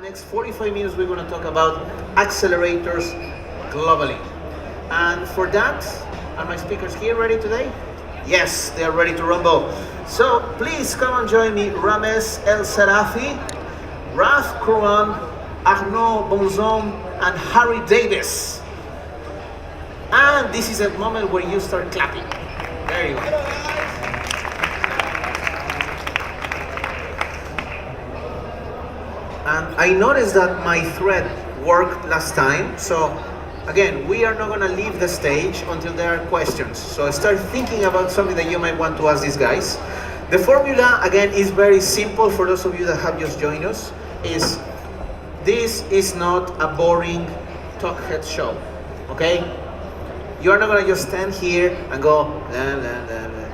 next 45 minutes, we're going to talk about accelerators globally. And for that, are my speakers here ready today? Yes, they are ready to rumble. So please come and join me, Rames El Sarafi, Raf Krouan, Arnaud Bonzon, and Harry Davis. And this is a moment where you start clapping. There you go. And I noticed that my thread worked last time, so again, we are not going to leave the stage until there are questions. So start thinking about something that you might want to ask these guys. The formula, again, is very simple for those of you that have just joined us. This is not a boring talk head show, okay? You are not going to just stand here and go, blah, blah, blah, blah.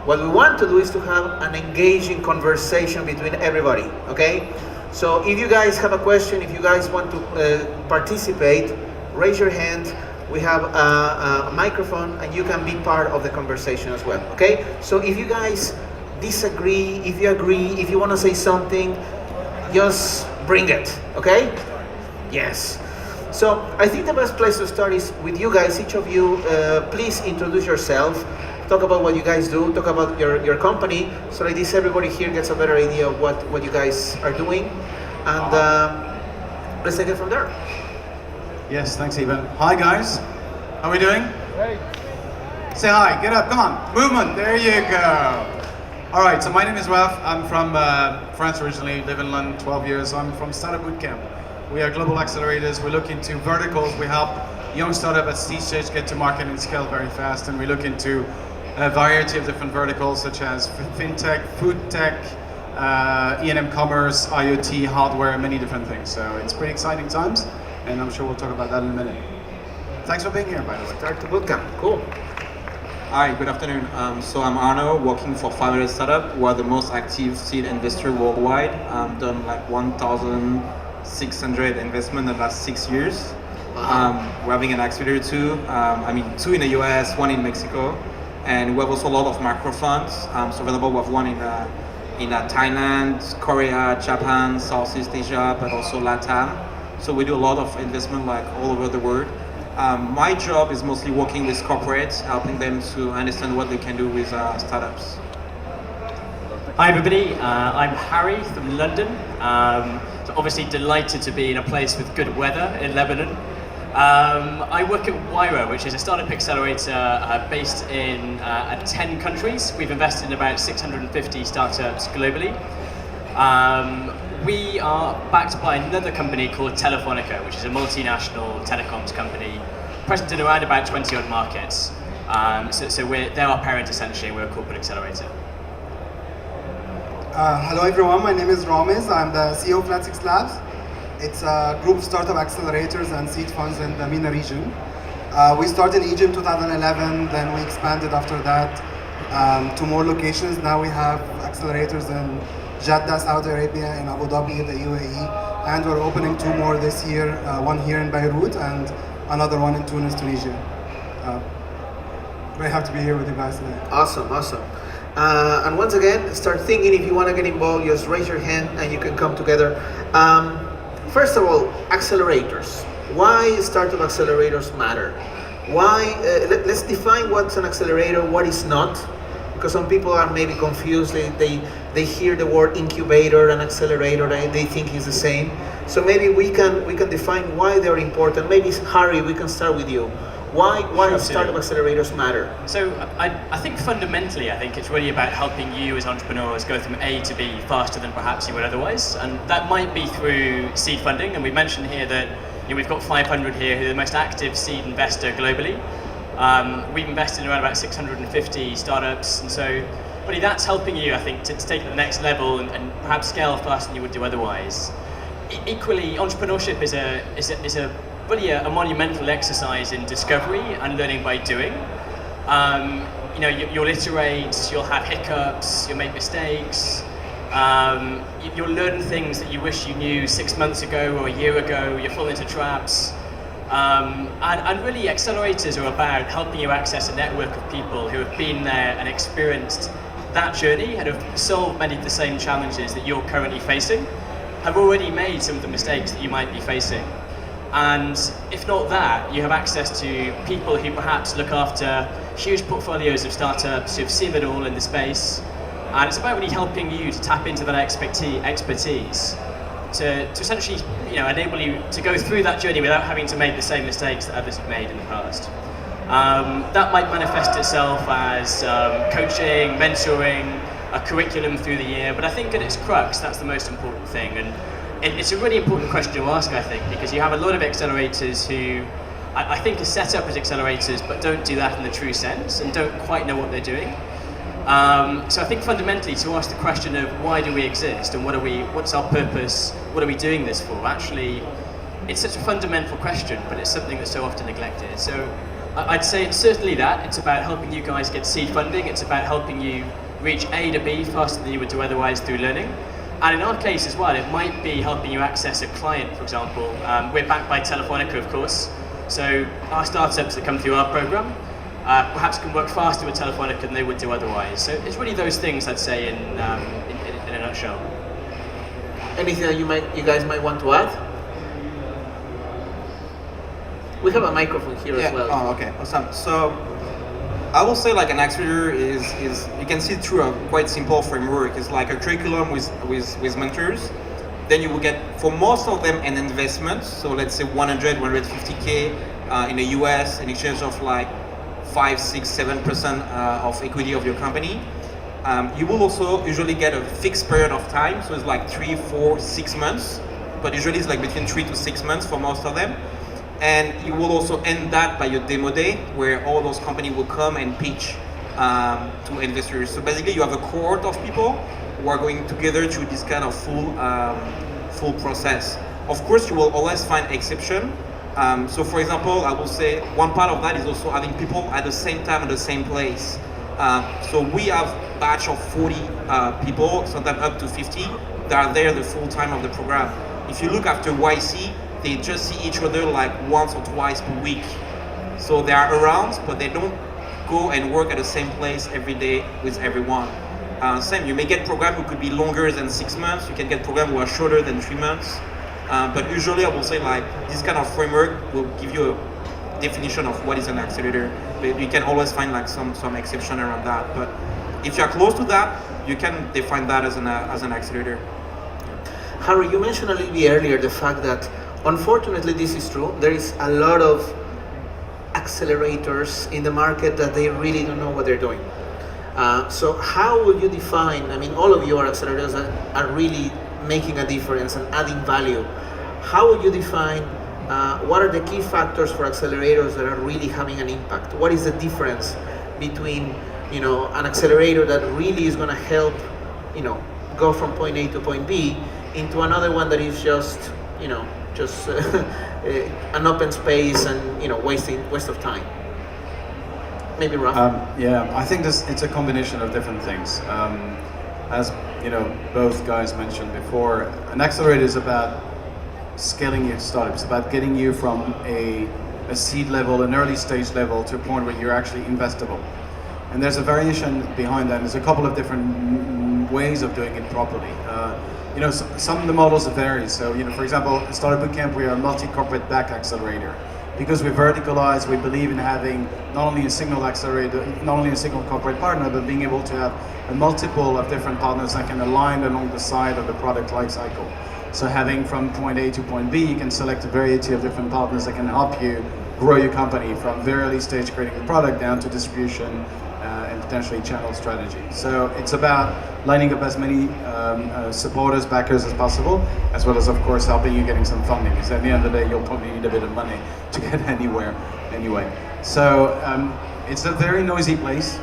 What we want to do is to have an engaging conversation between everybody, okay? So if you guys have a question, if you guys want to participate, raise your hand. We have a microphone and you can be part of the conversation as well, okay? So if you guys disagree, if you agree, if you want to say something, just bring it, okay? Yes. So I think the best place to start is with you guys. Each of you, please introduce yourself. Talk about what you guys do, talk about your company, so like this everybody here gets a better idea of what you guys are doing. And let's take it from there. Yes, thanks, Ivan. Hi, guys. How are we doing? Great. Say hi. Get up. Come on. Movement. There you go. All right. So my name is Raf. I'm from France originally. Live in London 12 years. I'm from Startup Bootcamp. We are global accelerators. We look into verticals. We help young startup at seed stage get to market and scale very fast. And we look into a variety of different verticals, such as fintech, food tech, E&M commerce, IoT, hardware, many different things. So it's pretty exciting times. And I'm sure we'll talk about that in a minute. Thanks for being here, by the way. Start the bootcamp. Cool. Hi, good afternoon. So I'm Arno, working for 500 Startup. We're the most active seed investor worldwide. Done like 1,600 investment in the last 6 years. We're having an accelerator too. Two in the US, one in Mexico. And we have also a lot of micro funds. So for example, we have one in Thailand, Korea, Japan, Southeast Asia, but also LATAM. So we do a lot of investment like all over the world. My job is mostly working with corporates, helping them to understand what they can do with startups. Hi everybody, I'm Harry from London. So obviously delighted to be in a place with good weather in Lebanon. I work at Wyra, which is a startup accelerator based in 10 countries. We've invested in about 650 startups globally. We are backed by another company called Telefonica, which is a multinational telecoms company, present in around about 20 odd markets. So they're our parent essentially, we're a corporate accelerator. Hello everyone, my name is Rames. I'm the CEO of Flat 6 Labs. It's a group of startup accelerators and seed funds in the MENA region. We started in Egypt 2011, then we expanded after that to more locations. Now we have accelerators in Jeddah, Saudi Arabia, in Abu Dhabi, the UAE, and we're opening 2 more this year, one here in Beirut and another one in Tunis, Tunisia. Very happy to be here with you guys today. Awesome. And once again, start thinking. If you want to get involved, just raise your hand and you can come together. First of all, accelerators. Why startup accelerators matter? Why? Let's define what's an accelerator, what is not, because some people are maybe confused. They hear the word incubator and accelerator, they think it's the same. So maybe we can define why they're important. Maybe Harry, we can start with you. Why startup accelerators matter? So I think fundamentally, it's really about helping you as entrepreneurs go from A to B faster than perhaps you would otherwise. And that might be through seed funding. And we mentioned here that we've got 500 here who are the most active seed investor globally. We've invested in around about 650 startups. And so really that's helping you, I think, to take it to the next level and perhaps scale faster than you would do otherwise. Equally, entrepreneurship is really a monumental exercise in discovery and learning by doing. You'll iterate, you'll have hiccups, you'll make mistakes, you'll learn things that you wish you knew 6 months ago or a year ago, you'll fall into traps. And really accelerators are about helping you access a network of people who have been there and experienced that journey and have solved many of the same challenges that you're currently facing. have already made some of the mistakes that you might be facing. And if not that, you have access to people who perhaps look after huge portfolios of startups, who've seen it all in the space. And it's about really helping you to tap into that expertise to essentially enable you to go through that journey without having to make the same mistakes that others have made in the past. That might manifest itself as coaching, mentoring, a curriculum through the year, but I think at its crux, that's the most important thing. And it's a really important question to ask, I think, because you have a lot of accelerators who I think are set up as accelerators, but don't do that in the true sense and don't quite know what they're doing. So I think fundamentally to ask the question of why do we exist and what's our purpose, what are we doing this for? Actually, it's such a fundamental question, but it's something that's so often neglected. So I'd say it's certainly that. It's about helping you guys get seed funding. It's about helping you reach A to B faster than you would do otherwise through learning. And in our case as well, it might be helping you access a client, for example. We're backed by Telefonica, of course. So our startups that come through our program perhaps can work faster with Telefonica than they would do otherwise. So it's really those things, I'd say, in a nutshell. Anything that you guys might want to add? We have a microphone here as well. Oh, okay, awesome. So I will say like an accelerator is you can see through a quite simple framework. It's like a curriculum with mentors. Then you will get, for most of them, an investment. So let's say 100, 150K in the US in exchange of like 5, 6, 7% of equity of your company. You will also usually get a fixed period of time. So it's like 3, 4, 6 months, but usually it's like between 3 to 6 months for most of them. And you will also end that by your demo day, where all those companies will come and pitch to investors. So basically, you have a cohort of people who are going together through this kind of full process. Of course, you will always find exception. So, for example, I will say one part of that is also having people at the same time at the same place. So we have a batch of 40 people, sometimes up to 50, that are there the full time of the program. If you look after YC, they just see each other like once or twice per week. So they are around, but they don't go and work at the same place every day with everyone. Same, you may get programs who could be longer than 6 months, you can get programs who are shorter than 3 months. But usually I will say like this kind of framework will give you a definition of what is an accelerator. But you can always find like some exception around that. But if you are close to that, you can define that as an accelerator. Harry, you mentioned a little bit earlier the fact that unfortunately this is true. There is a lot of accelerators in the market that they really don't know what they're doing. So how will you define, I mean, all of you are accelerators that are really making a difference and adding value. How will you define what are the key factors for accelerators that are really having an impact? What is the difference between, an accelerator that really is going to help, go from point A to point B into another one that is just an open space and waste of time? Maybe Raf? Yeah, I think it's a combination of different things. As both guys mentioned before, an accelerator is about scaling your startup. It's about getting you from a seed level, an early stage level, to a point where you're actually investable. And there's a variation behind that. There's a couple of different ways of doing it properly. Some of the models vary. So, for example, at Startup Bootcamp, we are a multi-corporate back accelerator. Because we verticalize, we believe in having not only a single accelerator, not only a single corporate partner, but being able to have a multiple of different partners that can align along the side of the product lifecycle. So having from point A to point B, you can select a variety of different partners that can help you grow your company from very early stage creating the product down to distribution and potentially channel strategy. So it's about lining up as many supporters, backers as possible, as well as, of course, helping you getting some funding. Because at the end of the day, you'll probably need a bit of money to get anywhere anyway. So it's a very noisy place.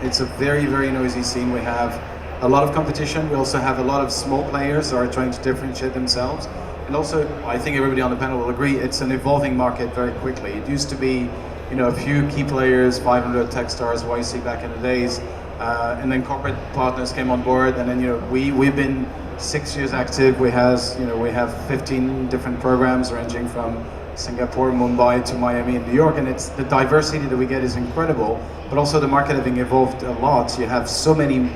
It's a very, very noisy scene. We have a lot of competition. We also have a lot of small players who are trying to differentiate themselves. And also, I think everybody on the panel will agree, it's an evolving market very quickly. It used to be a few key players, 500 Techstars, YC back in the days, and then corporate partners came on board, and then we've been 6 years active. We have 15 different programs ranging from Singapore, Mumbai to Miami and New York, and it's the diversity that we get is incredible. But also the market having evolved a lot. You have so many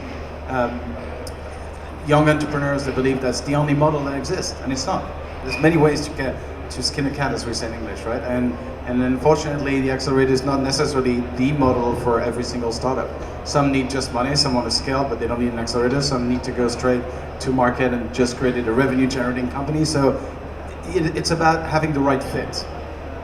young entrepreneurs that believe that's the only model that exists, and it's not. There's many ways to skin a cat, as we say in English, right? And unfortunately, the accelerator is not necessarily the model for every single startup. Some need just money, some want to scale, but they don't need an accelerator. Some need to go straight to market and just create a revenue-generating company. So it's about having the right fit.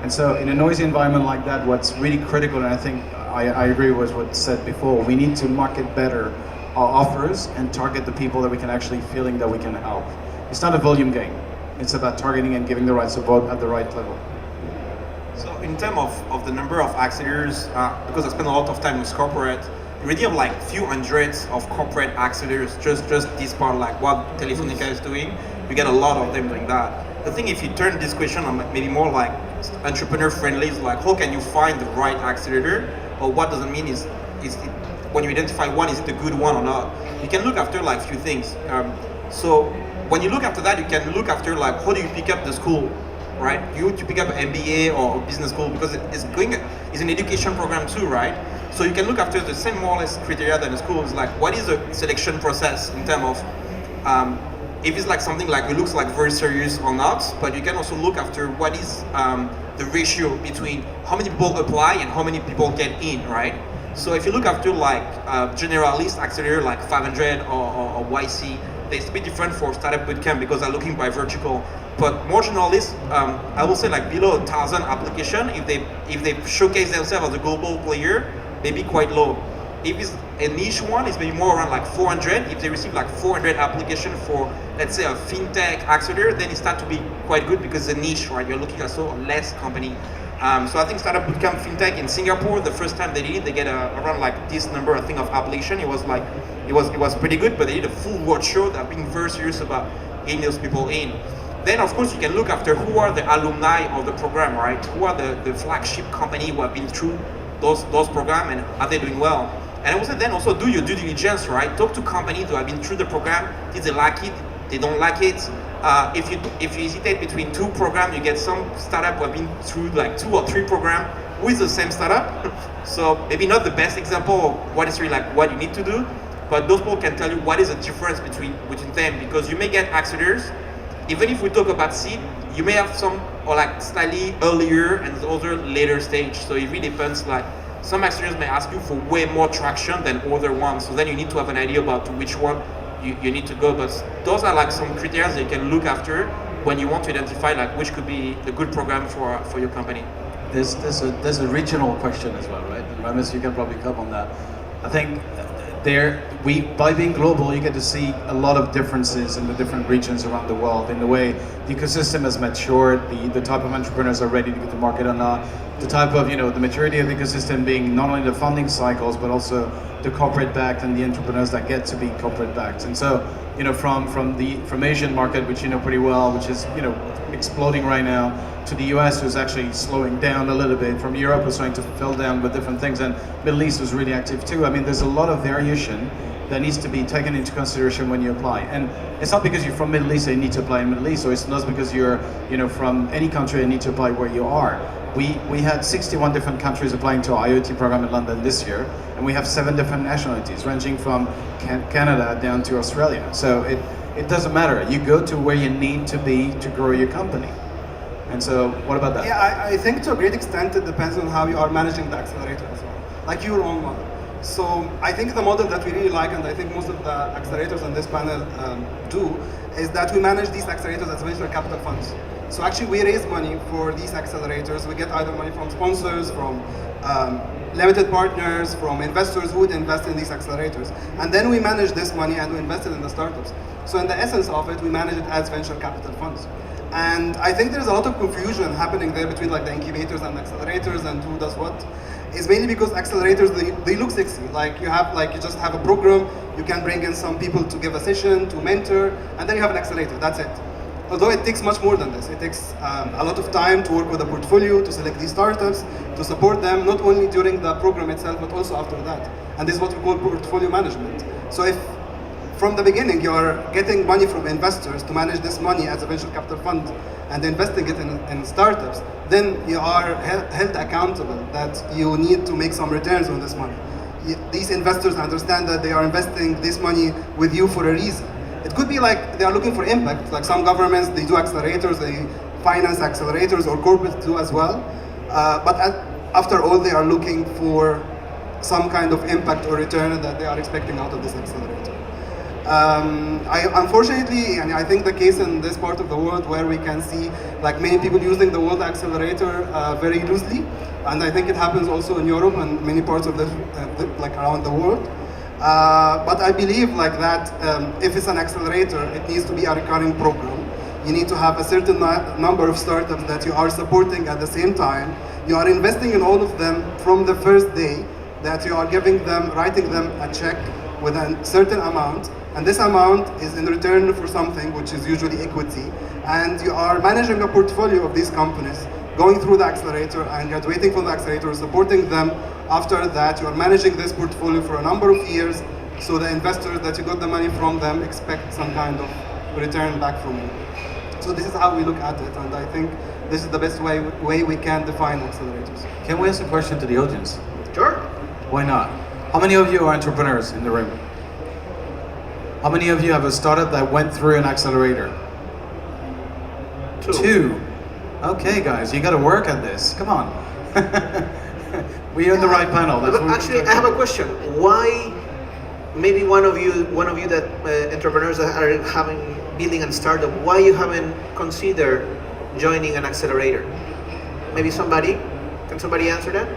And so in a noisy environment like that, what's really critical, and I think I agree with what's said before, we need to market better our offers and target the people that we can actually feeling that we can help. It's not a volume game. It's about targeting and giving the right support at the right level. So in terms of the number of accelerators, because I spend a lot of time with corporate, you already have like few hundreds of corporate accelerators, just this part, like what Telefonica is doing. You get a lot of them doing that. The thing, if you turn this question on maybe more like entrepreneur friendly, is like how can you find the right accelerator, or what does it mean is it, when you identify one, is it a good one or not? You can look after like few things. So when you look after that, you can look after like how do you pick up the school, right? You to pick up an MBA or a business school because it's an education program too, right? So you can look after the same more or less criteria than the school. Is like what is the selection process in terms of if it's like something like it looks like very serious or not, but you can also look after what is the ratio between how many people apply and how many people get in, right? So if you look after like generalist accelerator like 500 or YC, it's a bit different for startup bootcamp because they're looking by vertical. But more generalist, I will say like below 1,000 application, if they showcase themselves as a global player, they be quite low. If it's a niche one, it's maybe more around like 400. If they receive like 400 application for, let's say, a fintech accelerator, then it start to be quite good because it's a niche, right? You're looking at so less company. So I think Startup Bootcamp Fintech in Singapore, the first time they did it, they get around like this number, I think, of application. It was pretty good, but they did a full roadshow. They're being very serious about getting those people in. Then, of course, you can look after who are the alumni of the program, right? Who are the flagship company who have been through those programs and are they doing well? And I would say then also do your due diligence, right? Talk to companies who have been through the program. Did they like it? They don't like it. If you hesitate between two programs, you get some startup who have been through like 2 or 3 programs with the same startup. So maybe not the best example of what is really like what you need to do, but those people can tell you what is the difference between them, because you may get accelerators. Even if we talk about seed, you may have some or like slightly earlier and other later stage. So it really depends. Like some accelerators may ask you for way more traction than other ones. So then you need to have an idea about which one you need to go. But those are like some criteria that you can look after when you want to identify like which could be a good program for your company. There's a regional question as well, right? And Ramis, you can probably come on that. I think by being global, you get to see a lot of differences in the different regions around the world in the way the ecosystem has matured, the type of entrepreneurs are ready to get to market or not, the type of, the maturity of the ecosystem being not only the funding cycles, but also the corporate backed and the entrepreneurs that get to be corporate backed. And so, from Asian market, which you know pretty well, which is, exploding right now, to the US, who's actually slowing down a little bit, from Europe, who's trying to fill down with different things, and Middle East was really active too. I mean, there's a lot of variation that needs to be taken into consideration when you apply. And it's not because you're from Middle East that you need to apply in Middle East, or it's not because you're, from any country you need to apply where you are. We had 61 different countries applying to our IoT program in London this year, and we have 7 different nationalities, ranging from Canada down to Australia. So it doesn't matter. You go to where you need to be to grow your company. And so, what about that? Yeah, I think to a great extent it depends on how you are managing the accelerator as well, like your own model. So I think the model that we really like, and I think most of the accelerators on this panel do, is that we manage these accelerators as venture capital funds. So actually we raise money for these accelerators. We get either money from sponsors, from limited partners, from investors who would invest in these accelerators. And then we manage this money and we invest it in the startups. So in the essence of it, we manage it as venture capital funds. And I think there's a lot of confusion happening there between like the incubators and the accelerators and who does what. It's mainly because accelerators, they look sexy. Like you just have a program, you can bring in some people to give a session, to mentor, and then you have an accelerator, that's it. Although it takes much more than this. It takes a lot of time to work with a portfolio, to select these startups, to support them, not only during the program itself, but also after that. And this is what we call portfolio management. So if from the beginning you're getting money from investors to manage this money as a venture capital fund and investing it in startups, then you are held accountable that you need to make some returns on this money. These investors understand that they are investing this money with you for a reason. It could be like they are looking for impact, like some governments, they do accelerators, they finance accelerators, or corporates do as well. After all, they are looking for some kind of impact or return that they are expecting out of this accelerator. Unfortunately, and I think the case in this part of the world where we can see like many people using the word accelerator very loosely, and I think it happens also in Europe and many parts of like around the world. But I believe like that if it's an accelerator, it needs to be a recurring program. You need to have a certain number of startups that you are supporting at the same time. You are investing in all of them from the first day, that you are giving them, writing them a check with a certain amount, and this amount is in return for something which is usually equity, and you are managing a portfolio of these companies, going through the accelerator and graduating from the accelerator, supporting them. After that, you are managing this portfolio for a number of years, so the investors that you got the money from them expect some kind of return back from you. So this is how we look at it, and I think this is the best way we can define accelerators. Can we ask a question to the audience? Sure. Why not? How many of you are entrepreneurs in the room? How many of you have a startup that went through an accelerator? Two. Okay, guys, you got to work at this. Come on. We are in the right panel. That's what Actually, I have a question. Why? Maybe one of you that entrepreneurs that are building a startup. Why you haven't considered joining an accelerator? Maybe somebody. Can somebody answer that?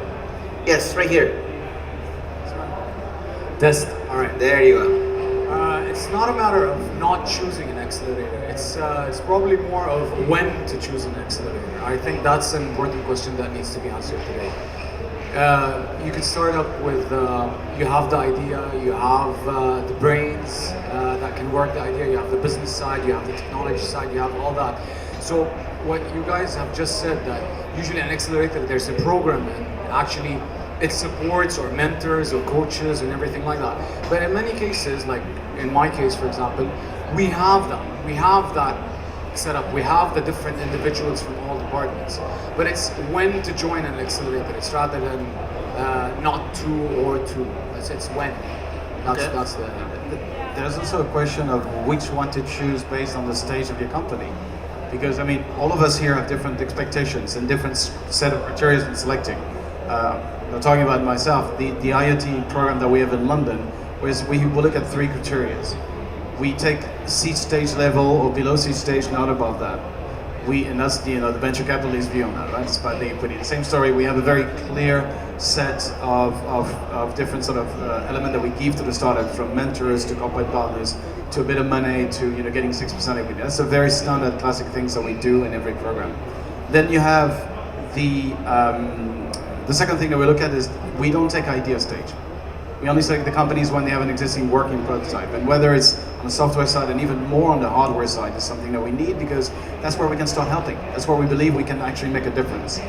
Yes, right here. Test. All right. There you go. It's not a matter of not choosing an accelerator. It's probably more of when to choose an accelerator. I think that's an important question that needs to be answered today. You can start up with you have the idea, you have the brains that can work the idea, you have the business side, you have the technology side, you have all that. So what you guys have just said, that usually an accelerator there's a program and actually it supports or mentors or coaches and everything like that. But in many cases, like in my case, for example, we have that. We have that set up. We have the different individuals from all departments. But it's when to join an accelerator. It's rather than not two or two. It's when. That's the. There's also a question of which one to choose based on the stage of your company. Because I mean, all of us here have different expectations and different set of criteria in selecting. I'm talking about myself, the IoT program that we have in London, whereas we look at three criteria. We take seed stage level or below seed stage, not above that. And that's the venture capitalist view on that, right? It's about the equity. The same story, we have a very clear set of different sort of element that we give to the startup, from mentors to corporate partners to a bit of money to getting 6% equity. That's a very standard classic things that we do in every program. Then you have the second thing that we look at is we don't take idea stage. We only select the companies when they have an existing working prototype. And whether it's on the software side and even more on the hardware side is something that we need, because that's where we can start helping. That's where we believe we can actually make a difference.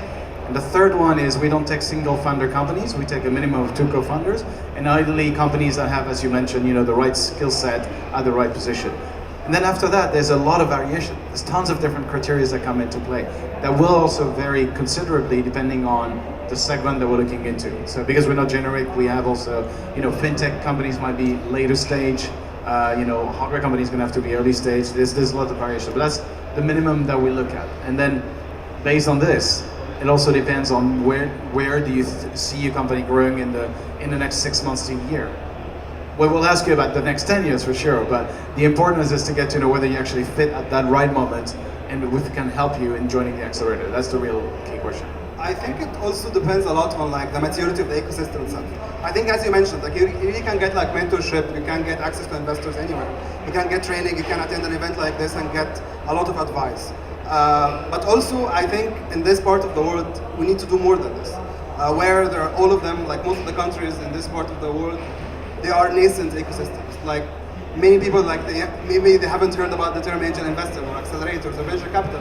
And the third one is we don't take single founder companies. We take a minimum of 2 co-founders, and ideally companies that have, as you mentioned, the right skill set at the right position. And then after that, there's a lot of variation. There's tons of different criteria that come into play that will also vary considerably depending on the segment that we're looking into. So because we're not generic, we have also, fintech companies might be later stage, hardware companies gonna have to be early stage. There's a lot of variation, but that's the minimum that we look at. And then based on this, it also depends on where do you see your company growing in the next 6 months to a year. We will ask you about the next 10 years for sure, but the importance is to get to know whether you actually fit at that right moment and if we can help you in joining the accelerator. That's the real key question. I think it also depends a lot on like the maturity of the ecosystem itself. I think, as you mentioned, like you can get like mentorship, you can get access to investors anywhere. You can get training, you can attend an event like this and get a lot of advice. But also, I think in this part of the world, we need to do more than this. Where there are all of them, like most of the countries in this part of the world, they are nascent ecosystems. Like many people, like maybe they haven't heard about the term angel investor or accelerators or venture capital.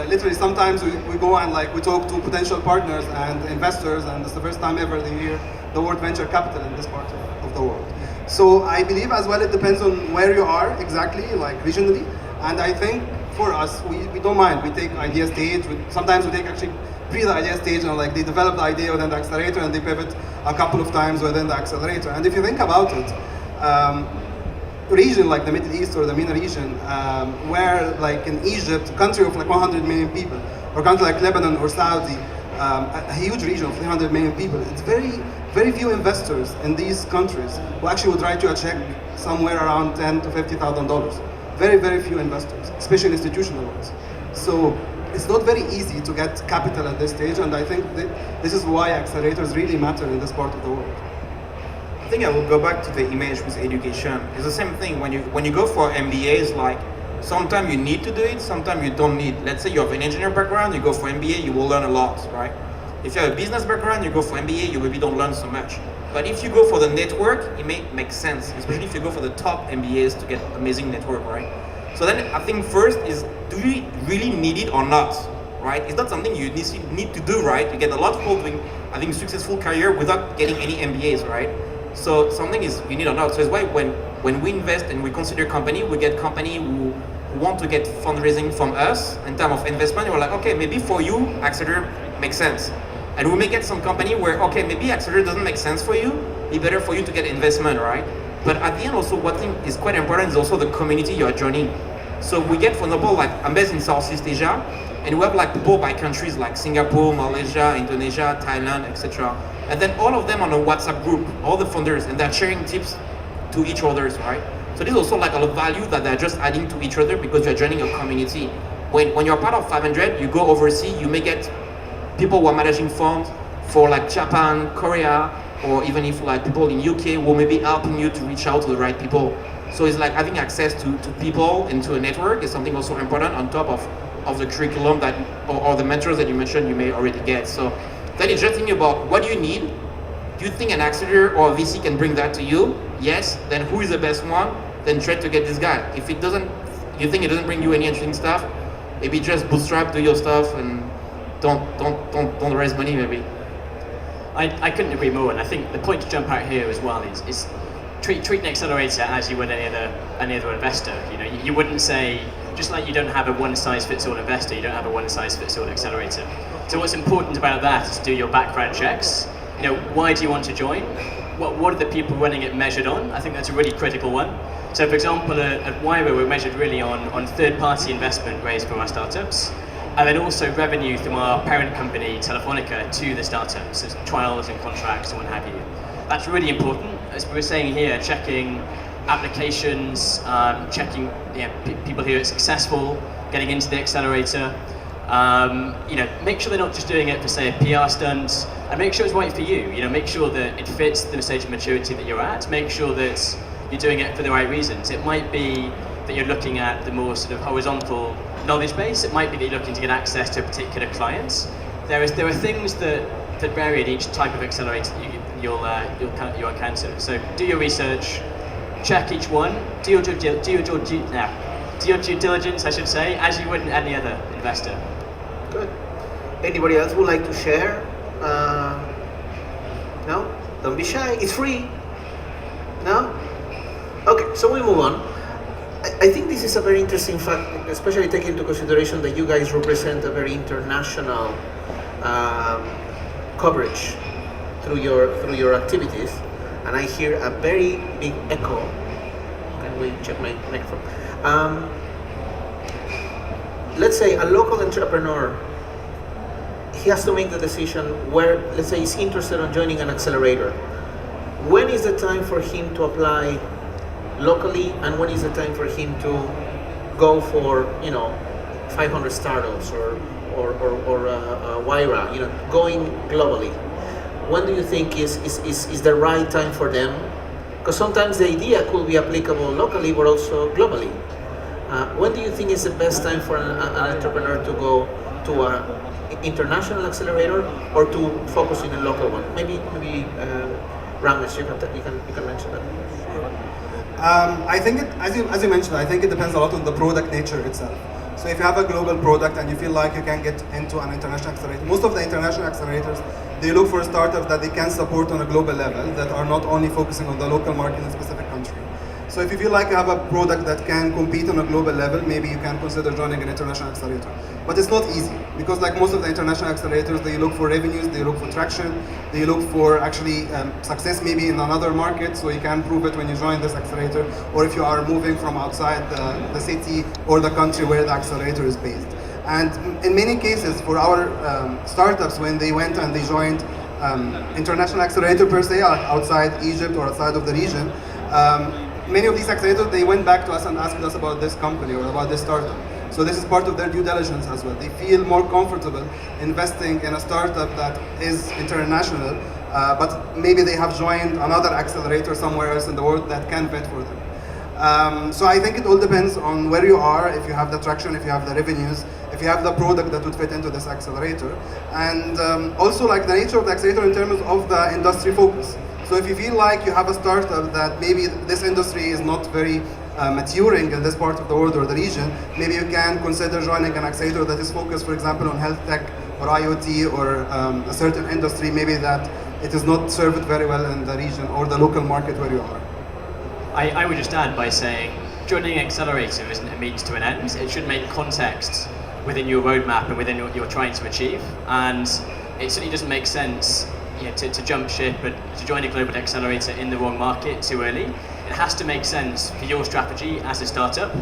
Literally, sometimes we go and like we talk to potential partners and investors, and it's the first time ever they hear the word venture capital in this part of the world. So I believe as well it depends on where you are exactly, like regionally. And I think for us, we don't mind. We take idea stage. Sometimes we take actually pre the idea stage, and like they develop the idea within the accelerator and they pivot a couple of times within the accelerator. And if you think about it, region like the Middle East or the MENA region, where like in Egypt, a country of like 100 million people, or a country like Lebanon or Saudi, a huge region of 300 million people, it's very few investors in these countries who actually would write you a check somewhere around $10,000 to $50,000. Very few investors, especially institutional ones. So it's not very easy to get capital at this stage, and I think that this is why accelerators really matter in this part of the world. I think I will go back to the image with education. It's the same thing when you go for MBAs. Like sometimes you need to do it, sometimes you don't need. Let's say you have an engineer background, you go for MBA, you will learn a lot, right? If you have a business background, you go for MBA, you maybe don't learn so much. But if you go for the network, it may make sense, especially if you go for the top MBAs to get amazing network, right? So then I think first is, do you really need it or not, right? It's not something you need to do, right? You get a lot of people doing, I think, successful career without getting any MBAs, right? So something is you need or not. So it's why when we invest and we consider company, we get company who want to get fundraising from us in terms of investment. We're like, okay, maybe for you, Accelerator makes sense. And we may get some company where, okay, maybe Accelerator doesn't make sense for you, it's better for you to get investment, right? But at the end also, what thing is quite important is also the community you are joining. So we get, for example, like I'm based in Southeast Asia, and we have like people by countries like Singapore, Malaysia, Indonesia, Thailand, etc. And then all of them on a WhatsApp group, all the founders, and they're sharing tips to each others, right? So this is also like a lot of value that they're just adding to each other because you're joining a community. When you're part of 500, you go overseas, you may get people who are managing funds for like Japan, Korea, or even if like people in UK will maybe helping you to reach out to the right people. So it's like having access to people and to a network is something also important on top of the curriculum that or the mentors that you mentioned you may already get. So then it's just thinking about what do you need? Do you think an accelerator or a VC can bring that to you? Yes, then who is the best one? Then try to get this guy. If it doesn't, you think it doesn't bring you any interesting stuff, maybe just bootstrap, do your stuff, and don't raise money maybe. I couldn't agree more, and I think the point to jump out here as well is treat an accelerator as you would any other investor. You know, you wouldn't say, just like you don't have a one-size-fits-all investor, you don't have a one-size-fits-all accelerator. So what's important about that is do your background checks. You know, why do you want to join? What are the people running it measured on? I think that's a really critical one. So for example, at Wyra, we're measured really on third-party investment raised from our startups, and then also revenue from our parent company, Telefonica, to the startups, so trials and contracts and what have you. That's really important. As we were saying here, checking applications, checking people who are successful, getting into the accelerator. You know, make sure they're not just doing it for, say, a PR stunt, and make sure it's right for you. You know, make sure that it fits the stage of maturity that you're at. Make sure that you're doing it for the right reasons. It might be that you're looking at the more sort of horizontal knowledge base. It might be that you're looking to get access to a particular client. There are things that vary in each type of accelerator that you'll encounter. So do your research, check each one, do your due diligence, I should say, as you would any other investor. Good. Anybody else would like to share? No? Don't be shy, it's free. No? Okay, so we move on. I think this is a very interesting fact, especially taking into consideration that you guys represent a very international coverage through your activities, and I hear a very big echo. Can we check my microphone? Let's say a local entrepreneur, he has to make the decision where, let's say he's interested in joining an accelerator. When is the time for him to apply locally, and when is the time for him to go for 500 startups or Wyra, going globally? When do you think is the right time for them? Because sometimes the idea could be applicable locally but also globally. When do you think is the best time for an entrepreneur to go to an international accelerator or to focus in a local one? Maybe Ramesh, you can mention that. I think as you mentioned, I think it depends a lot on the product nature itself. So if you have a global product and you feel like you can get into an international accelerator, most of the international accelerators, they look for startups that they can support on a global level that are not only focusing on the local market in a specific country. So So if you feel like you have a product that can compete on a global level, maybe you can consider joining an international accelerator. But it's not easy, because like most of the international accelerators, they look for revenues, they look for traction, they look for actually success maybe in another market, so you can prove it when you join this accelerator, or if you are moving from outside the city or the country where the accelerator is based. And in many cases, for our startups, when they went and they joined international accelerator per se, outside Egypt or outside of the region, many of these accelerators, they went back to us and asked us about this company or about this startup. So this is part of their due diligence as well. They feel more comfortable investing in a startup that is international, but maybe they have joined another accelerator somewhere else in the world that can fit for them. So I think it all depends on where you are, if you have the traction, if you have the revenues, if you have the product that would fit into this accelerator. And also like the nature of the accelerator in terms of the industry focus. So if you feel like you have a startup that maybe this industry is not very maturing in this part of the world or the region, maybe you can consider joining an accelerator that is focused, for example, on health tech or IoT or a certain industry, maybe that it is not served very well in the region or the local market where you are. I would just add by saying joining an accelerator isn't a means to an end. It should make context within your roadmap and within what you're trying to achieve. And it certainly doesn't make sense to jump ship and to join a global accelerator in the wrong market too early. It has to make sense for your strategy as a startup,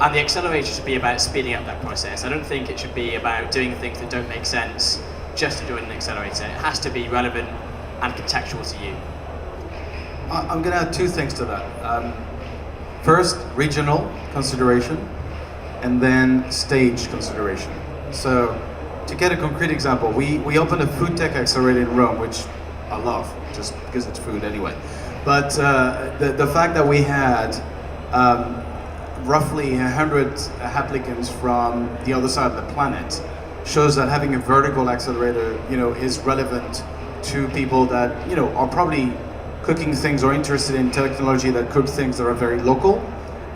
and the accelerator should be about speeding up that process. I don't think it should be about doing things that don't make sense just to join an accelerator. It has to be relevant and contextual to you. I'm going to add two things to that. First, regional consideration, and then stage consideration. So, to get a concrete example, we opened a food tech accelerator in Rome, which I love, just because it's food anyway. But the fact that we had roughly 100 applicants from the other side of the planet shows that having a vertical accelerator, is relevant to people that, are probably cooking things or interested in technology that cook things that are very local,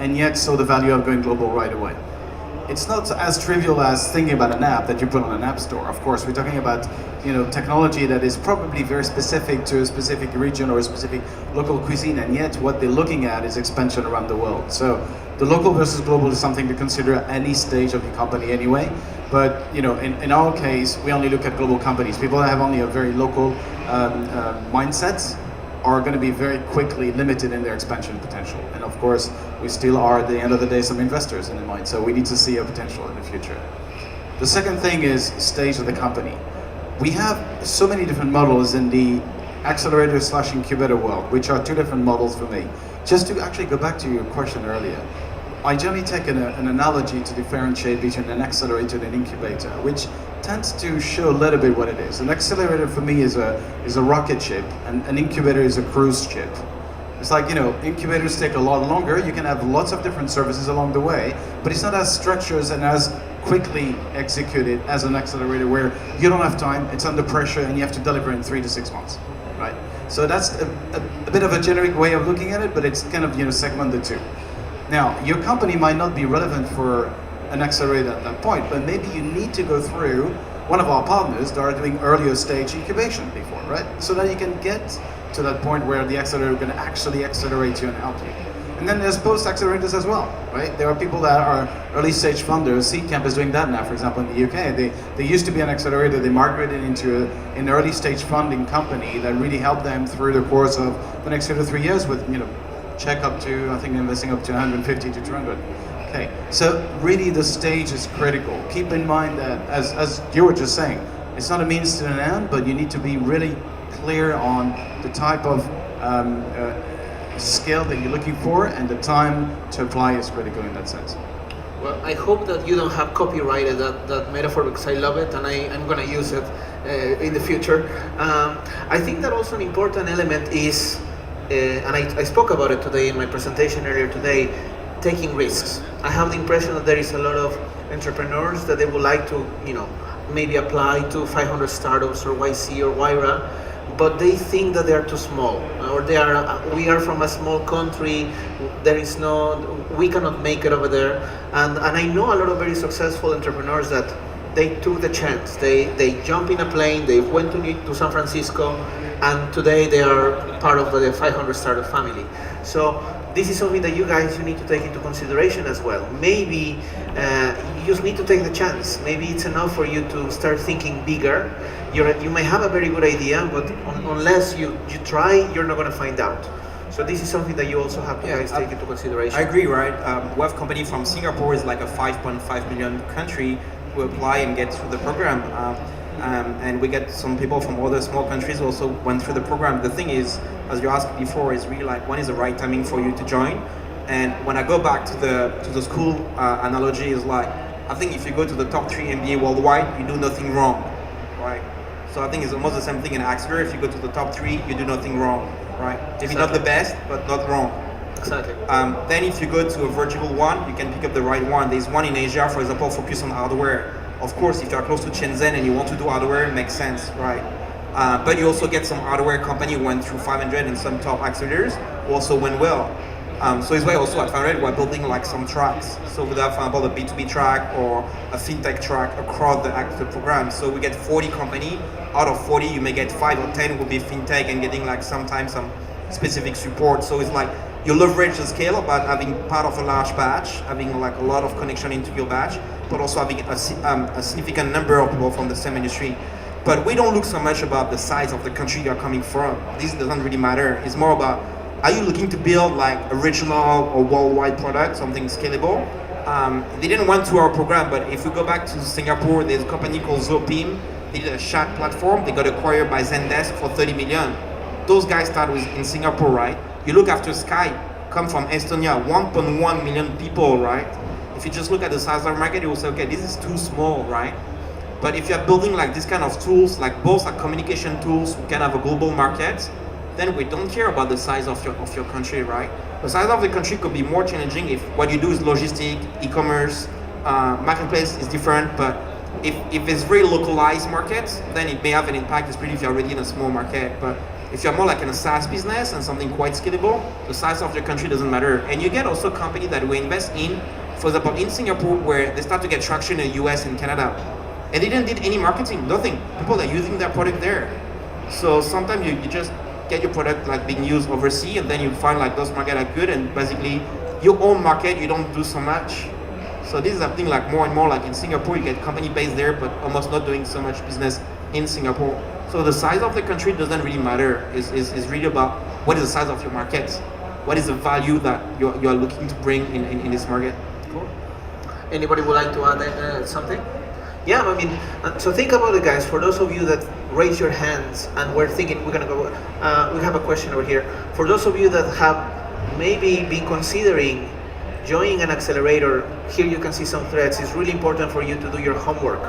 and yet saw the value of going global right away. It's not as trivial as thinking about an app that you put on an app store. Of course, we're talking about technology that is probably very specific to a specific region or a specific local cuisine, and yet what they're looking at is expansion around the world. So the local versus global is something to consider at any stage of the company anyway. But in our case, we only look at global companies. People that have only a very local mindset are going to be very quickly limited in their expansion potential. And of course, we still are, at the end of the day, some investors in the mind, so we need to see a potential in the future. The second thing is stage of the company. We have so many different models in the accelerator/incubator world, which are two different models for me. Just to actually go back to your question earlier, I generally take an analogy to differentiate between an accelerator and an incubator, which tends to show a little bit what it is. An accelerator for me is a rocket ship, and an incubator is a cruise ship. It's like, incubators take a lot longer. You can have lots of different services along the way, but it's not as structured and as quickly executed as an accelerator, where you don't have time, it's under pressure, and you have to deliver in 3 to 6 months, right? So that's a bit of a generic way of looking at it, but it's kind of, segment the two. Now, your company might not be relevant for an accelerator at that point, but maybe you need to go through one of our partners that are doing earlier stage incubation before, right? So that you can get to that point where the accelerator can actually accelerate you and help you. And then there's post-accelerators as well, right? There are people that are early stage funders. Seedcamp is doing that now, for example, in the UK. They used to be an accelerator, they migrated into an early stage funding company that really helped them through the course of the next 2 to 3 years with, check up to, I think investing up to 150 to 200. Okay, so really the stage is critical. Keep in mind that, as you were just saying, it's not a means to an end, but you need to be really clear on the type of skill that you're looking for, and the time to apply is critical in that sense. Well, I hope that you don't have copyrighted that metaphor, because I love it and I'm going to use it in the future. I think that also an important element is, and I spoke about it today in my presentation earlier today, taking risks. I have the impression that there is a lot of entrepreneurs that they would like to, maybe apply to 500 startups or YC or YRA, but they think that they are too small, or we are from a small country, we cannot make it over there. And I know a lot of very successful entrepreneurs that they took the chance. They jumped in a plane, they went to San Francisco, and today they are part of the 500 startup family. So this is something that you guys you need to take into consideration as well. Maybe you just need to take the chance. Maybe it's enough for you to start thinking bigger. You may have a very good idea, but unless you try, you're not going to find out. So this is something that you also have to guys take into consideration. I agree, right? We have company from Singapore is like a 5.5 million country who apply and get through the program. And we get some people from other small countries who also went through the program. The thing is, as you asked before, is really like when is the right timing for you to join? And when I go back to the school analogy, is like I think if you go to the top 3 MBA worldwide, you do nothing wrong, right? So I think it's almost the same thing in Accelerator. If you go to the top 3, you do nothing wrong, right? Maybe not the best, but not wrong. Exactly. Then if you go to a vertical one, you can pick up the right one. There's one in Asia, for example, focus on hardware. Of course, if you're close to Shenzhen and you want to do hardware, it makes sense, right? But you also get some hardware company who went through 500 and some top accelerators who also went well. So it's why also at 500 we're building like some tracks. So we have, for example, a B2B track or a fintech track across the program. So we get 40 company. Out of 40, you may get 5 or 10 will be fintech and getting like sometimes some specific support. So it's like you leverage the scale about having part of a large batch, having like a lot of connection into your batch, but also having a significant number of people from the same industry. But we don't look so much about the size of the country you're coming from. This doesn't really matter. It's more about, are you looking to build like a regional or worldwide product, something scalable? They didn't went through our program, but if we go back to Singapore, there's a company called Zopim. They did a chat platform. They got acquired by Zendesk for 30 million. Those guys started in Singapore, right? You look after Skype, come from Estonia, 1.1 million people, right? If you just look at the size of the market, you will say, okay, this is too small, right? But if you're building like this kind of tools, like both like communication tools, we can have a global market, then we don't care about the size of your country, right? The size of the country could be more challenging if what you do is logistic, e-commerce, marketplace is different, but if it's very localized markets, then it may have an impact, especially if you're already in a small market. But if you're more like in a SaaS business and something quite scalable, the size of your country doesn't matter. And you get also a company that we invest in, for example, in Singapore, where they start to get traction in the US and Canada. And they didn't did any marketing, nothing. People are using their product there. So sometimes you just get your product like being used overseas, and then you find like those markets are good, and basically your own market, you don't do so much. So this is happening like more and more, like in Singapore, you get company based there, but almost not doing so much business in Singapore. So the size of the country doesn't really matter. It's really about what is the size of your market, what is the value that you're looking to bring in this market. Cool. Anybody would like to add something? Yeah, I mean, so think about it, guys. For those of you that raise your hands and we're thinking we're gonna go, we have a question over here. For those of you that have maybe been considering joining an accelerator, here you can see some threads. It's really important for you to do your homework,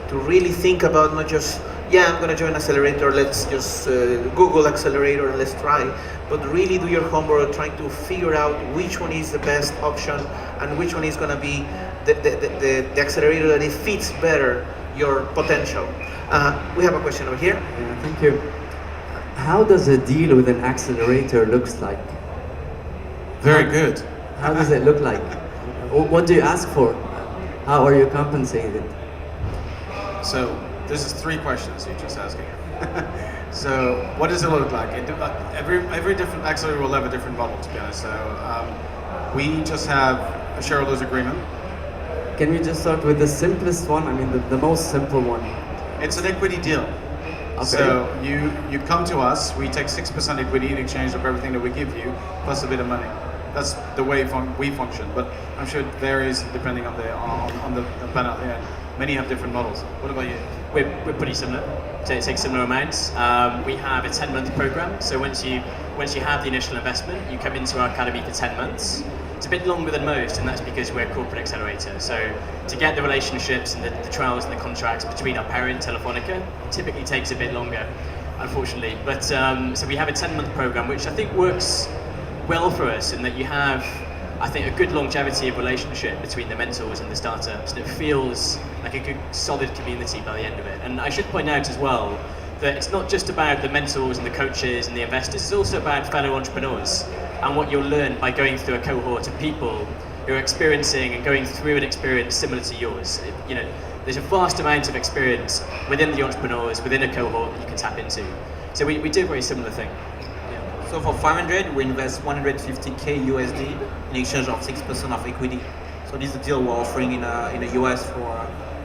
to really think about not just, yeah, I'm gonna join accelerator, let's just Google accelerator and let's try, but really do your homework, trying to figure out which one is the best option and which one is gonna be the accelerator that it fits better your potential. We have a question over here. Yeah, thank you. How does a deal with an accelerator looks like? Very good. How does it look like? What do you ask for? How are you compensated? So this is 3 questions you're just asking. So what does it look like? Every different accelerator will have a different model, to be honest. So we just have a shareholders agreement. Can we just start with the simplest one? I mean, the most simple one. It's an equity deal. Okay. So you come to us, we take 6% equity in exchange of everything that we give you, plus a bit of money. That's the way we function, but I'm sure it varies depending on the panel. Yeah, many have different models. What about you? We're pretty similar. Take similar amounts. We have a 10-month program. So once you have the initial investment, you come into our academy for 10 months. It's a bit longer than most, and that's because we're a corporate accelerator. So to get the relationships and the trials and the contracts between our parent, Telefonica, typically takes a bit longer, unfortunately. But so we have a 10-month program, which I think works well for us in that you have, I think, a good longevity of relationship between the mentors and the startups, and it feels like a good, solid community by the end of it. And I should point out as well that it's not just about the mentors and the coaches and the investors, it's also about fellow entrepreneurs and what you'll learn by going through a cohort of people who are experiencing and going through an experience similar to yours. There's a vast amount of experience within the entrepreneurs, within a cohort that you can tap into. So we do a very similar thing. So So for 500, we invest 150K USD in exchange of 6% of equity. So this is the deal we're offering in the US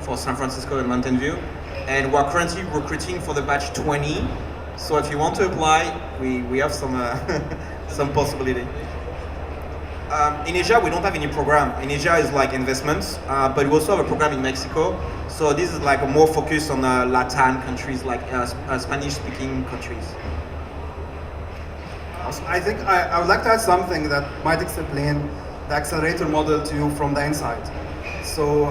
for San Francisco and Mountain View. And we're currently recruiting for the batch 20. So if you want to apply, we have some some possibility. In Asia, we don't have any program. In Asia is like investments, but we also have a program in Mexico. So this is like a more focus on Latin countries, like Spanish-speaking countries. I think I would like to add something that might explain the accelerator model to you from the inside. So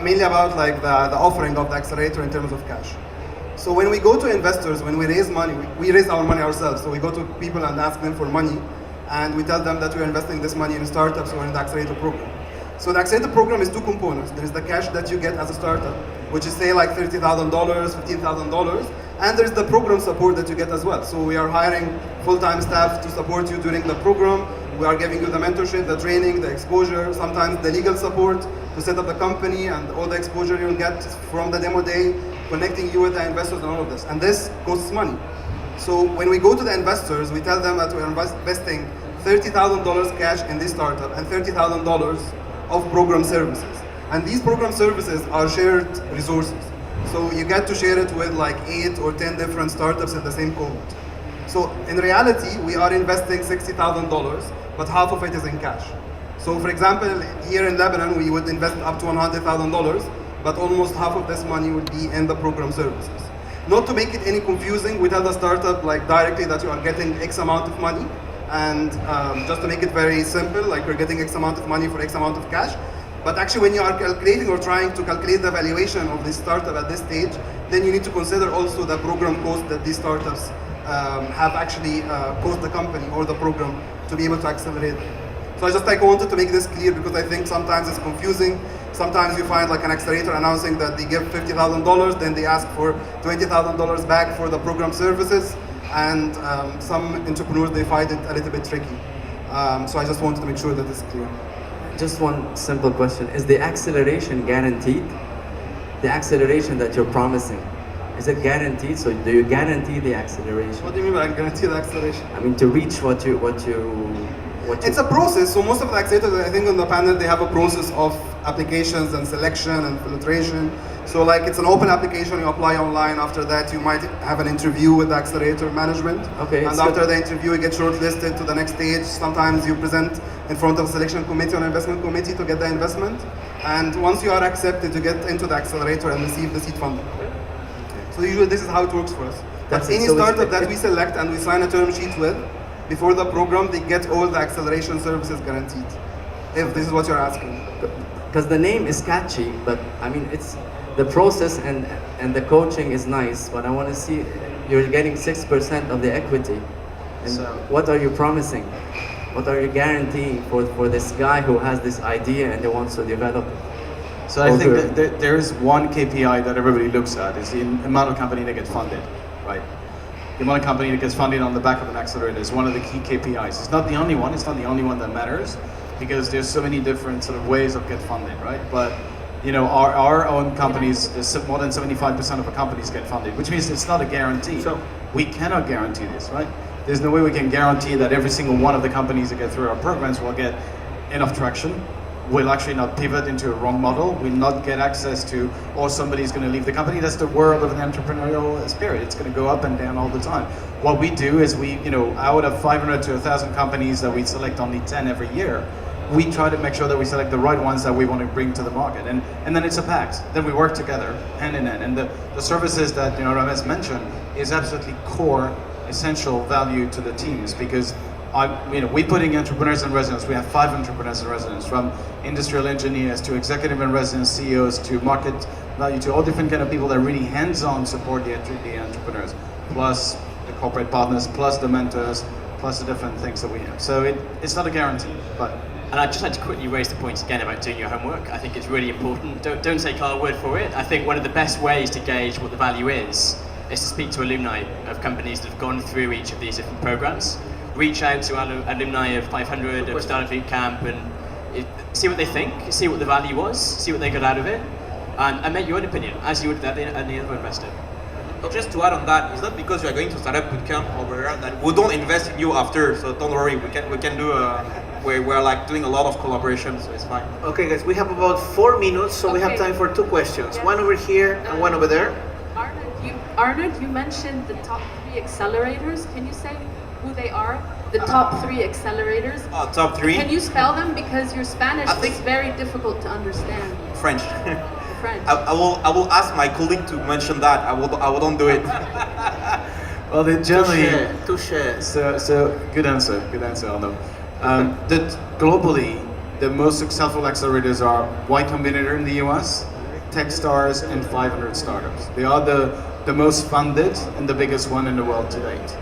mainly about like the offering of the accelerator in terms of cash. So when we go to investors, when we raise money, we raise our money ourselves. So we go to people and ask them for money, and we tell them that we're investing this money in startups or in the accelerator program. So the accelerator program is two components. There is the cash that you get as a startup, which is say like $30,000, $15,000, and there's the program support that you get as well. So we are hiring full-time staff to support you during the program. We are giving you the mentorship, the training, the exposure, sometimes the legal support to set up the company and all the exposure you'll get from the demo day, connecting you with the investors and all of this. And this costs money. So when we go to the investors, we tell them that we're investing $30,000 cash in this startup and $30,000 of program services. And these program services are shared resources. So you get to share it with like 8 or 10 different startups in the same cohort. So in reality, we are investing $60,000, but half of it is in cash. So for example, here in Lebanon, we would invest up to $100,000, but almost half of this money would be in the program services. Not to make it any confusing, we tell the startup like directly that you are getting X amount of money, and just to make it very simple, like we're getting X amount of money for X amount of cash. But actually when you are calculating or trying to calculate the valuation of this startup at this stage, then you need to consider also the program cost that these startups have actually cost the company or the program to be able to accelerate. So I just wanted to make this clear because I think sometimes it's confusing. Sometimes you find like an accelerator announcing that they give $50,000, then they ask for $20,000 back for the program services, and some entrepreneurs, they find it a little bit tricky. So I just wanted to make sure that it's clear. Just one simple question. Is the acceleration guaranteed? The acceleration that you're promising, is it guaranteed? So do you guarantee the acceleration? What do you mean by guarantee the acceleration? I mean, to reach what you It's a process. So most of the accelerators, I think on the panel, they have a process of applications and selection and filtration. So like it's an open application, you apply online. After that, you might have an interview with the accelerator management. Okay. And after the interview, you get shortlisted to the next stage. Sometimes you present in front of a selection committee or investment committee to get the investment. And once you are accepted, you get into the accelerator and receive the seed funding. So usually this is how it works for us. But any startup that we select and we sign a term sheet with, before the program, they get all the acceleration services guaranteed. If this is what you're asking. Because the name is catchy, but I mean, it's the process and the coaching is nice, but I want to see you're getting 6% of the equity. And So, what are you promising? What are you guaranteeing for this guy who has this idea and he wants to develop it? So I think that there is one KPI that everybody looks at, is the amount of company that get funded, right? The amount of company that gets funded on the back of an accelerator is one of the key KPIs. It's not the only one. It's not the only one that matters, because there's so many different sort of ways of get funded, right? But you know, our own companies, more than 75% of our companies get funded, which means it's not a guarantee. So we cannot guarantee this, right? There's no way we can guarantee that every single one of the companies that get through our programs will get enough traction. We'll actually not pivot into a wrong model. We'll not get access to, or somebody's going to leave the company. That's the world of an entrepreneurial spirit. It's going to go up and down all the time. What we do is we, you know, out of 500 to 1,000 companies that we select only 10 every year, we try to make sure that we select the right ones that we want to bring to the market. And then it's a pact. Then we work together, hand in hand. And the services that, you know, Ramesh mentioned is absolutely core, essential value to the teams, because we putting entrepreneurs in residence. We have 5 entrepreneurs in residence, from industrial engineers to executive in residence CEOs to market value, to all different kind of people that really hands-on support the entrepreneurs, plus the corporate partners, plus the mentors, plus the different things that we have. So it's not a guarantee, but. And I'd just like to quickly raise the point again about doing your homework. I think it's really important. Don't take our word for it. I think one of the best ways to gauge what the value is to speak to alumni of companies that have gone through each of these different programs. Reach out to alumni of 500, of Startup Boot Camp, and see what they think, see what the value was, see what they got out of it, and make your own opinion, as you would with any other investor. Just to add on that, it's not because you are going to start up bootcamp over here that we don't invest in you after. So don't worry, we can do. We're like doing a lot of collaboration, so it's fine. Okay, guys, we have about 4 minutes, so we have Okay. time for 2 questions. Yes. One over here and one over there. Arnold, you mentioned the top 3 accelerators. Can you say who they are? The top 3 accelerators. Top 3. Can you spell them, because your Spanish I think- is very difficult to understand. French. French. I will ask my colleague to mention that. I wouldn't do it. Well, they generally. Touche. So good answer, Arno. That globally, the most successful accelerators are Y Combinator in the US, Techstars, and 500 startups. They are the most funded and the biggest one in the world to date.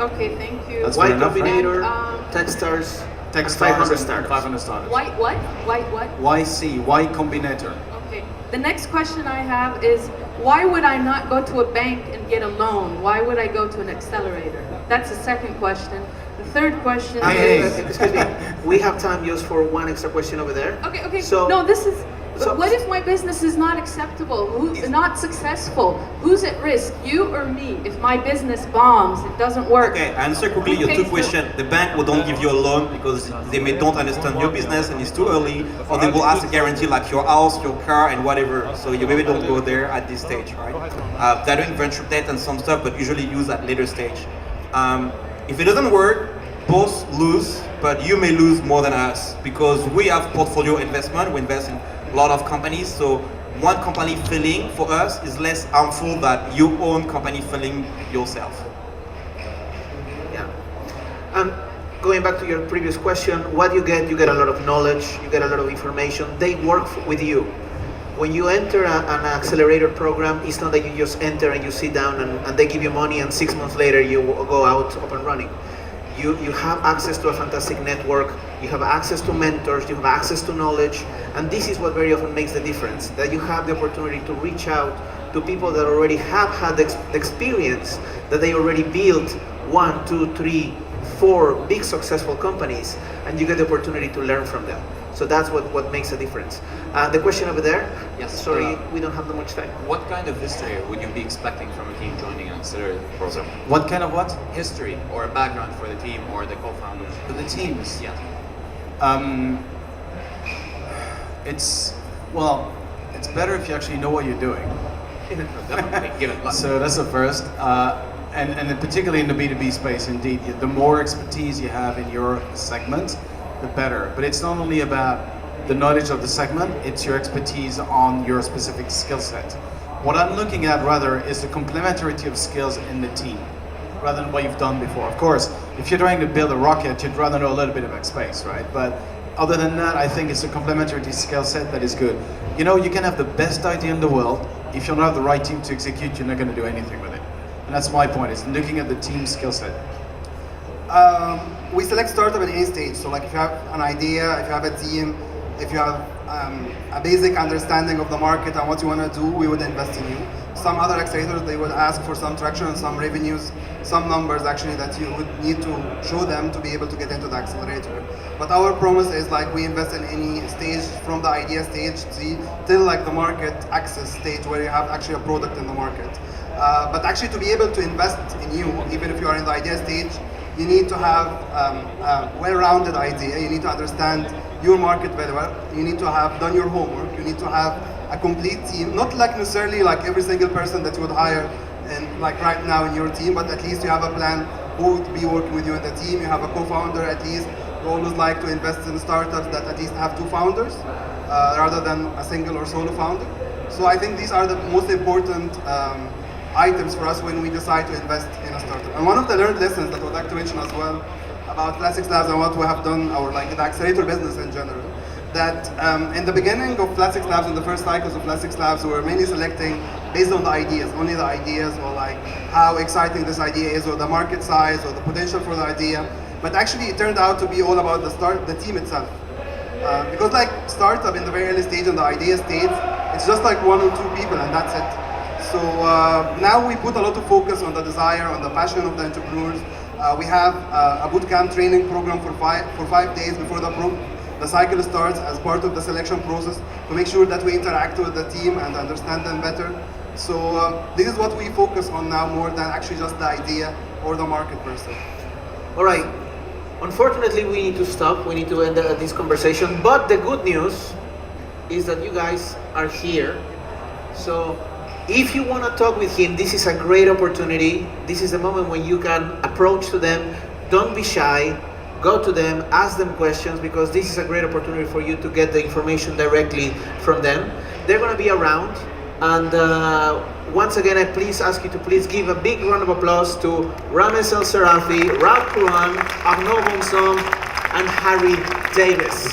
Okay, thank you. That's Y fair enough, right? Combinator, And, Techstars, Techstars 500 and startups. 500 startups. White what? White what? Y Combinator. Okay. The next question I have is, why would I not go to a bank and get a loan? Why would I go to an accelerator? That's the second question. The third question Hey, is... Excuse me, we have time just for one extra question over there. Okay. So- no, this is... so- what if my business is not acceptable? Not successful? Who's at risk? You or me? If my business bombs, it doesn't work. Okay, answer quickly your Who 2 pays questions. The bank will don't give you a loan because they may don't understand your business and it's too early, or they will ask a guarantee like your house, your car, and whatever. So you maybe don't go there at this stage, right? They're doing venture debt and some stuff, but usually use at later stage. If it doesn't work, both lose, but you may lose more than us because we have portfolio investment. We invest in a lot of companies, so one company failing for us is less harmful than your own company failing yourself. Yeah. Going back to your previous question, what you get a lot of knowledge, you get a lot of information. They work with you. When you enter an accelerator program, it's not that you just enter and you sit down and they give you money and 6 months later you go out up and running. You have access to a fantastic network, you have access to mentors, you have access to knowledge, and this is what very often makes the difference, that you have the opportunity to reach out to people that already have had the experience, that they already built 1, 2, 3, 4 big successful companies, and you get the opportunity to learn from them. So that's what makes a difference. The question over there, Yes, sorry, we don't have that much time. What kind of history would you be expecting from a team joining an accelerator program? What kind of what? History or a background for the team or the co-founders? For the teams. Yeah. It's better if you actually know what you're doing. Definitely. Give it luck. So that's the first. And particularly in the B2B space, indeed, the more expertise you have in your segment, the better. But it's not only about the knowledge of the segment, it's your expertise on your specific skill set. What I'm looking at rather is the complementarity of skills in the team, rather than what you've done before. Of course, if you're trying to build a rocket, you'd rather know a little bit about space, right? But other than that, I think it's a complementary skill set that is good. You know, you can have the best idea in the world. If you don't have the right team to execute, you're not going to do anything with it. And that's my point, is looking at the team skill set. We select startup at any stage. So like if you have an idea, if you have a team, if you have a basic understanding of the market and what you want to do, we would invest in you. Some other accelerators, they would ask for some traction and some revenues, some numbers actually that you would need to show them to be able to get into the accelerator. But our promise is like we invest in any stage from the idea stage till like the market access stage where you have actually a product in the market. But actually to be able to invest in you, even if you are in the idea stage, you need to have a well-rounded idea. You need to understand your market very well. You need to have done your homework. You need to have a complete team, not like necessarily like every single person that you would hire and like right now in your team, but at least you have a plan who would be working with you in the team. You have a co-founder at least. We always like to invest in startups that at least have 2 founders rather than a single or solo founder. So I think these are the most important items for us when we decide to invest in a startup. And one of the learned lessons that I would like to mention as well about Flat6 Labs and what we have done, or like the accelerator business in general, that in the beginning of Flat6 Labs, in the first cycles of Flat6 Labs, we were mainly selecting based on the ideas, only the ideas, or like how exciting this idea is, or the market size, or the potential for the idea. But actually it turned out to be all about the team itself. Because like startup in the very early stage, in the idea stage, it's just like 1 or 2 people and that's it. So now we put a lot of focus on the desire, on the passion of the entrepreneurs. We have a bootcamp training program for 5 days before the cycle starts as part of the selection process to make sure that we interact with the team and understand them better. So this is what we focus on now more than actually just the idea or the market per se. All right. Unfortunately, we need to stop. We need to end this conversation. But the good news is that you guys are here. So if you want to talk with him, this is a great opportunity. This is the moment when you can approach to them. Don't be shy. Go to them, ask them questions, because this is a great opportunity for you to get the information directly from them. They're going to be around. And once again, I please ask you to please give a big round of applause to Rames El Sarafi, Ralph Kuran, Arnaud Bonson, and Harry Davis.